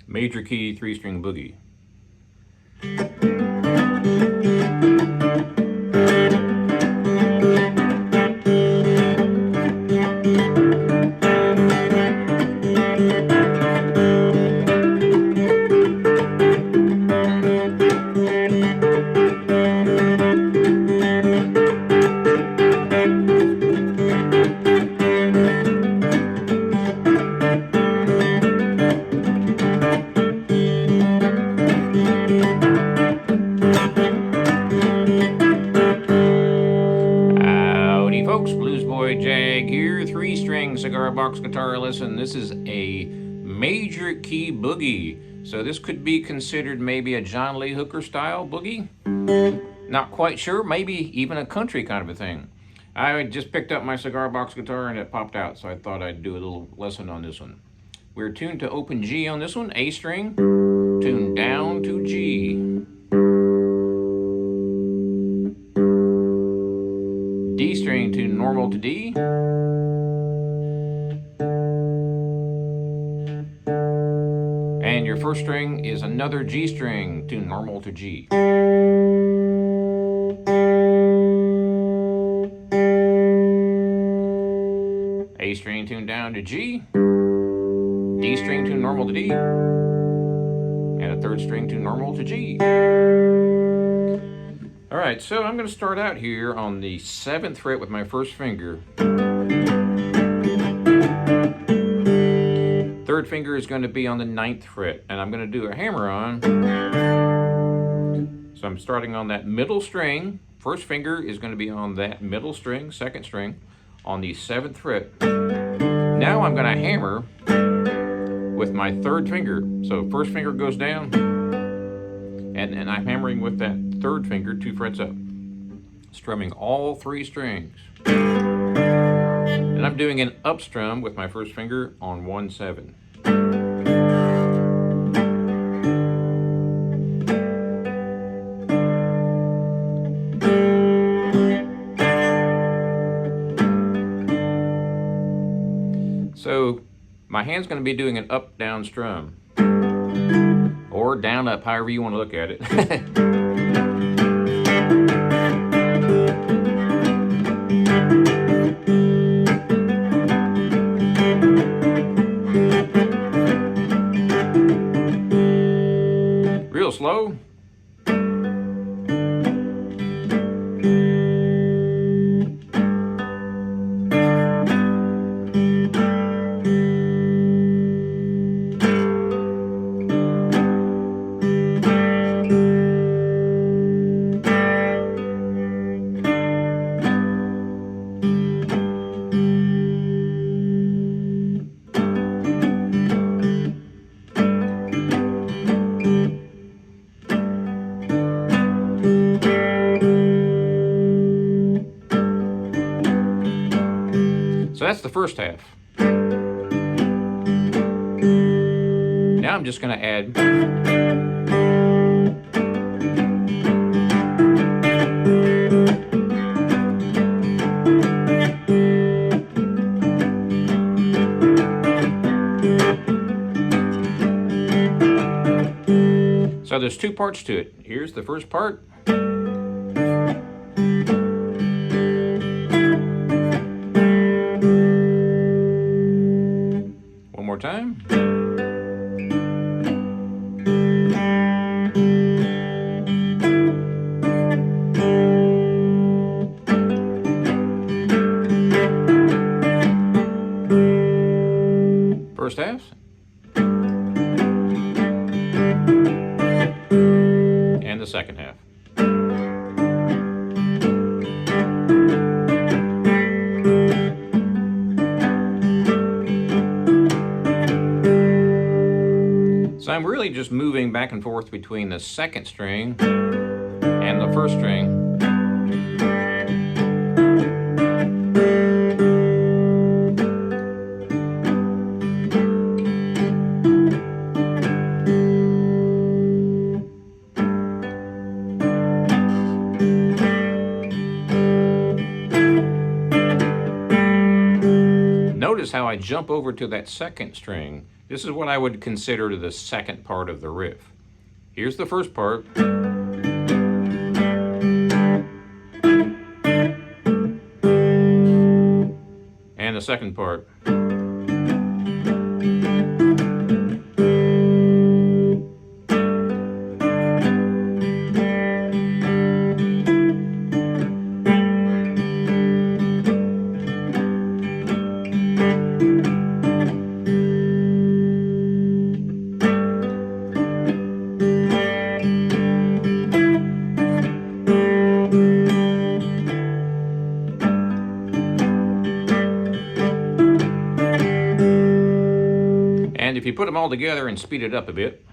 Major key 3-string boogie. Folks, Bluesboy Jag here, 3-string cigar box guitar lesson. This is a major key boogie. So this could be considered maybe a John Lee Hooker style boogie. Not quite sure, maybe even a country kind of a thing. I just picked up my cigar box guitar and it popped out, so I thought I'd do a little lesson on this one. We're tuned to open G on this one, A string, tuned down to G. D string tuned normal to D. And your first string is another G string tuned normal to G. A string tuned down to G. D string tuned normal to D. And a third string tuned normal to G. All right, so I'm going to start out here on the 7th fret with my first finger. 3rd finger is going to be on the 9th fret, and I'm going to do a hammer on. So I'm starting on that middle string. First finger is going to be on that middle string, 2nd string, on the 7th fret. Now I'm going to hammer with my 3rd finger. So first finger goes down, and I'm hammering with that 3rd finger 2 frets up, strumming all 3 strings. And I'm doing an up strum with my first finger on 1/7. So my hand's going to be doing an up down strum, or down up, however you want to look at it. Real slow. So that's the first half. Now I'm just going to add so there's 2 parts to it. Here's the first part. One more time. First half. And the second half. So I'm really just moving back and forth between the 2nd string and the 1st string. Notice how I jump over to that 2nd string This is what I would consider the second part of the riff. Here's the first part. And the second part. And if you put them all together and speed it up a bit,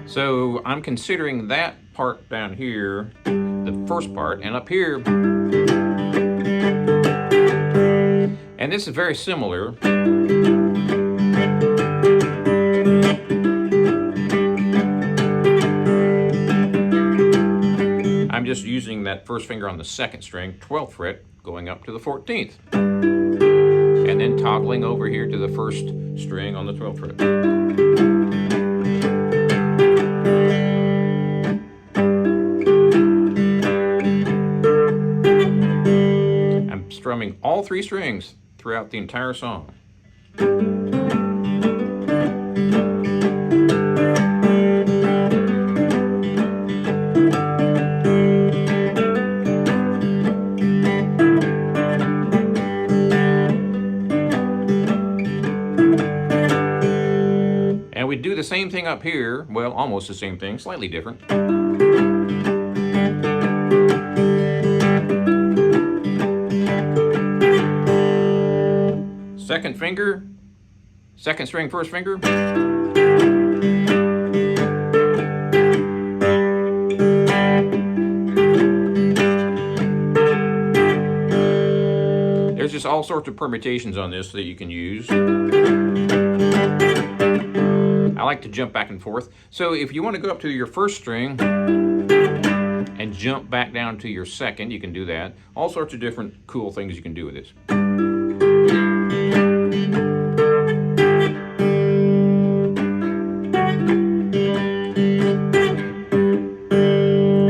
so I'm considering that part down here, the first part, and up here, and this is very similar. I'm just using that first finger on the second string, 12th fret, going up to the 14th. And then toggling over here to the first string on the 12th fret. I'm strumming all three strings throughout the entire song. And we do the same thing up here, well, almost the same thing, slightly different. Second finger, second string, first finger. There's just all sorts of permutations on this that you can use. I like to jump back and forth. So if you want to go up to your first string and jump back down to your second, you can do that. All sorts of different cool things you can do with this.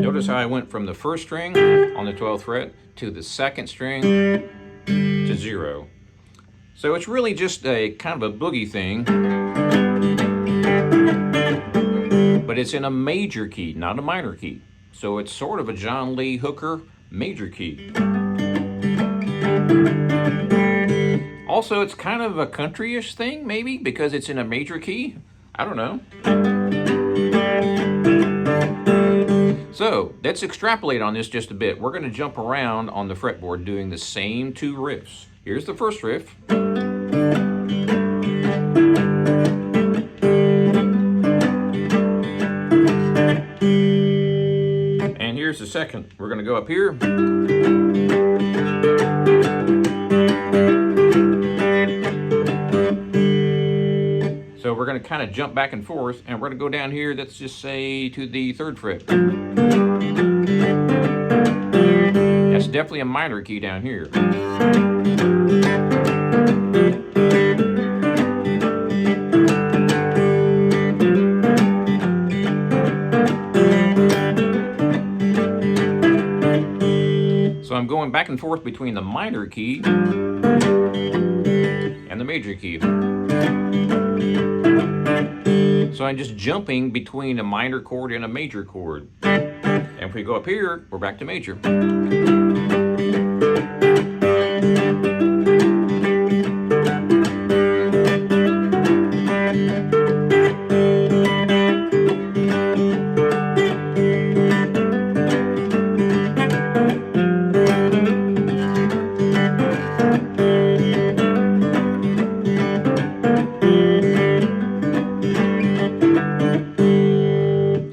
Notice how I went from the first string on the 12th fret to the second string to 0. So it's really just a kind of a boogie thing. But it's in a major key, not a minor key. So it's sort of a John Lee Hooker major key. Also, it's kind of a country-ish thing, maybe, because it's in a major key. I don't know. So let's extrapolate on this just a bit. We're going to jump around on the fretboard doing the same two riffs. Here's the first riff. And here's the second. We're going to go up here. So we're going to kind of jump back and forth, and we're going to go down here, let's just say to the 3rd fret. That's definitely a minor key down here. So I'm going back and forth between the minor key and the major key. So I'm just jumping between a minor chord and a major chord. And if we go up here, we're back to major.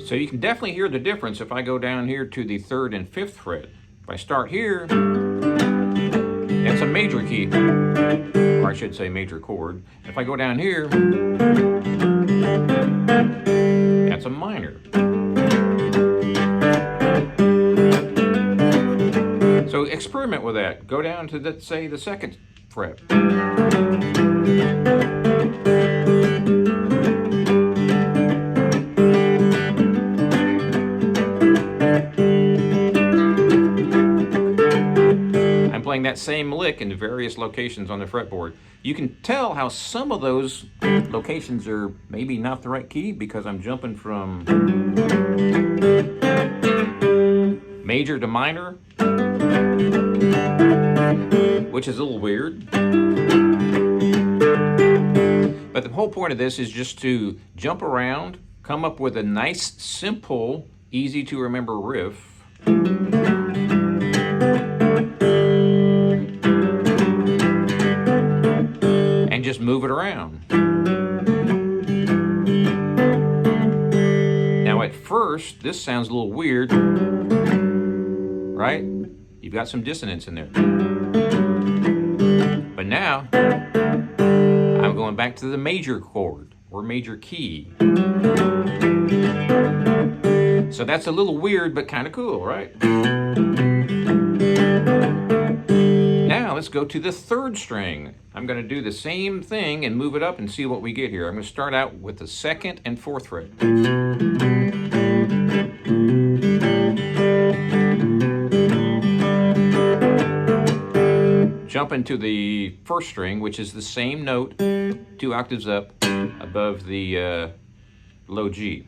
So you can definitely hear the difference if I go down here to the 3rd and 5th fret. If I start here, it's a major key, or I should say major chord. If I go down here, that's a minor. experiment with that. Go down to, let's say, the 2nd fret. I'm playing that same lick in various locations on the fretboard. You can tell how some of those locations are maybe not the right key because I'm jumping from major to minor, which is a little weird. But the whole point of this is just to jump around, come up with a nice, simple, easy to remember riff. And just move it around. Now at first, this sounds a little weird, right? You've got some dissonance in there. But now, I'm going back to the major chord, or major key. So that's a little weird, but kind of cool, right? Now let's go to the 3rd string. I'm going to do the same thing and move it up and see what we get here. I'm going to start out with the 2nd and 4th fret. Jump into the 1st string, which is the same note, 2 octaves up above the low G.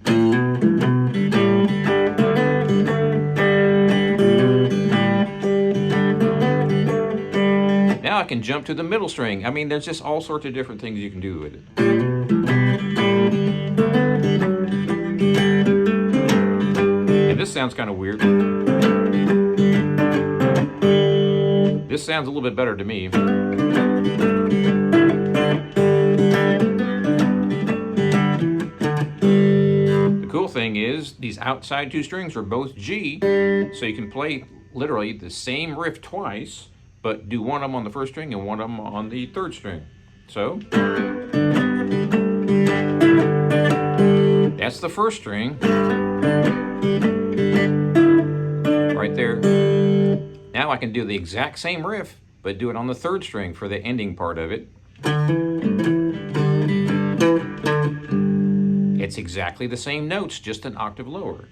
Now I can jump to the middle string. I mean, there's just all sorts of different things you can do with it. And this sounds kind of weird. This sounds a little bit better to me. The cool thing is these outside 2 strings are both G, so you can play literally the same riff twice, but do one of them on the 1st string and one of them on the 3rd string. So that's the 1st string right there. Now I can do the exact same riff, but do it on the 3rd string for the ending part of it. It's exactly the same notes, just an octave lower.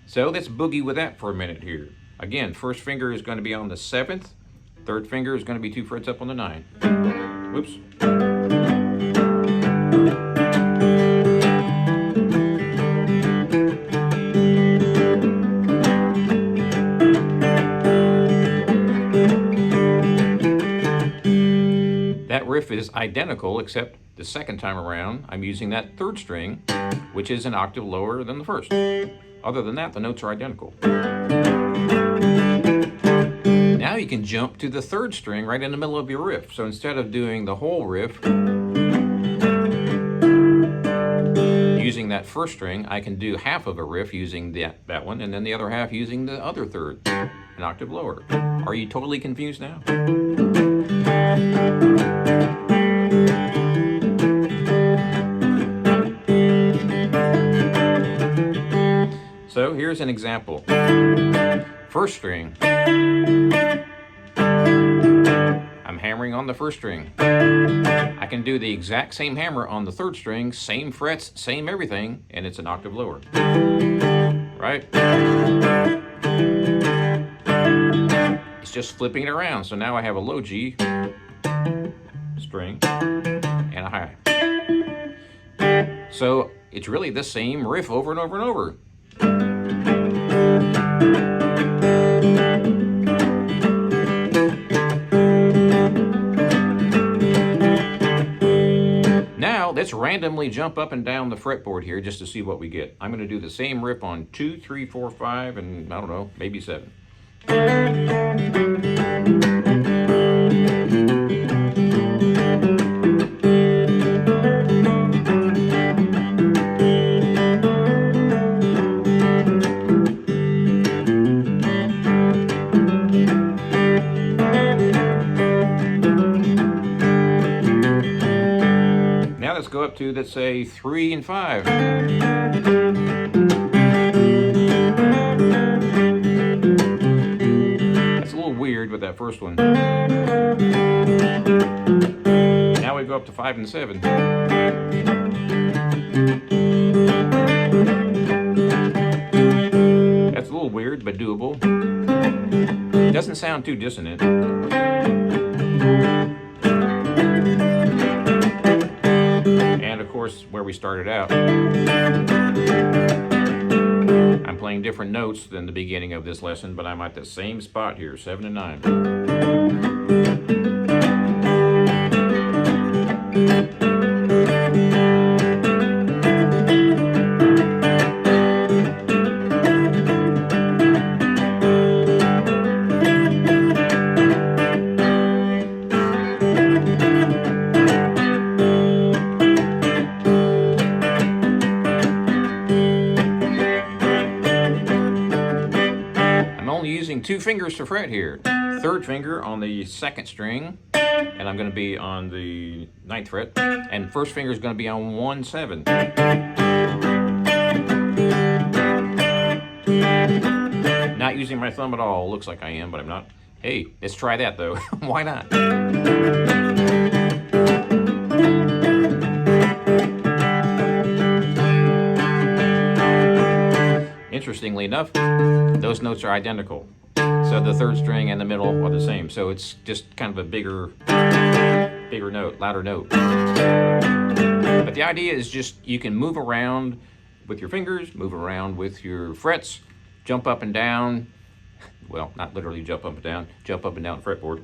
So let's boogie with that for a minute here. Again, 1st finger is going to be on the 7th, 3rd finger is going to be 2 frets up on the 9. Whoops. That riff is identical, except the 2nd time around, I'm using that 3rd string, which is an octave lower than the 1st. Other than that, the notes are identical. Now you can jump to the 3rd string right in the middle of your riff. So instead of doing the whole riff using that 1st string, I can do half of a riff using that one, and then the other half using the other 3rd, an octave lower. Are you totally confused now? So here's an example. 1st string. I'm hammering on the 1st string. I can do the exact same hammer on the 3rd string, same frets, same everything, and it's an octave lower. Right? It's just flipping it around. So now I have a low G string and a high. So it's really the same riff over and over and over. Now let's randomly jump up and down the fretboard here just to see what we get. I'm going to do the same riff on 2, 3, 4, 5, and I don't know, maybe 7. Let's go up to, let's say, 3 and 5. That's a little weird with that first one. Now we go up to 5 and 7. That's a little weird, but doable. Doesn't sound too dissonant. And of course, where we started out, I'm playing different notes than the beginning of this lesson, but I'm at the same spot here, 7 and 9. Using 2 fingers to fret here. 3rd finger on the 2nd string, and I'm going to be on the 9th fret, and 1st finger is going to be on 1/7. Not using my thumb at all. Looks like I am, but I'm not. Hey, let's try that though. Why not? Interestingly enough, those notes are identical. So the 3rd string and the middle are the same. So it's just kind of a bigger note, louder note. But the idea is just you can move around with your fingers, move around with your frets, jump up and down. Well, not literally jump up and down fretboard.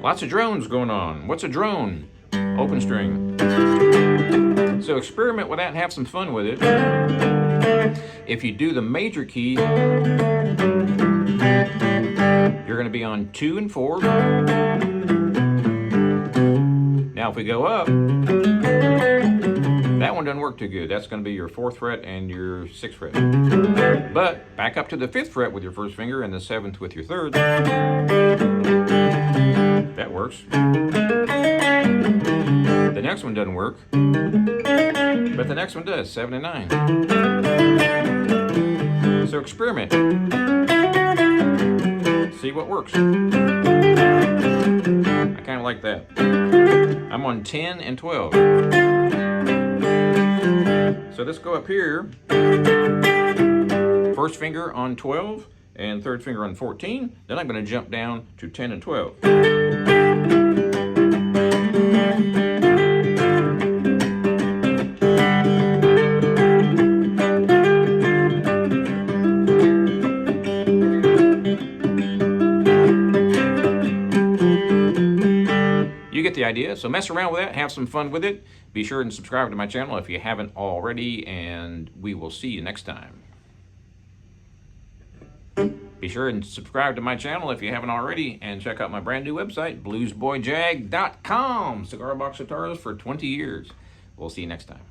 Lots of drones going on. What's a drone? Open string. So experiment with that and have some fun with it. If you do the major key, you're going to be on 2 and 4. Now if we go up, that one doesn't work too good. That's going to be your 4th fret and your 6th fret. But back up to the 5th fret with your 1st finger and the 7th with your 3rd. That works. The next one doesn't work, but the next one does, 7 and 9. So experiment. See what works. I kind of like that. I'm on 10 and 12. So let's go up here. 1st finger on 12 and 3rd finger on 14. Then I'm going to jump down to 10 and 12. You get the idea. So mess around with that, have some fun with it. Be sure and subscribe to my channel if you haven't already, and we will see you next time. Be sure and subscribe to my channel if you haven't already, and check out my brand new website, bluesboyjag.com. Cigar box guitars for 20 years. We'll see you next time.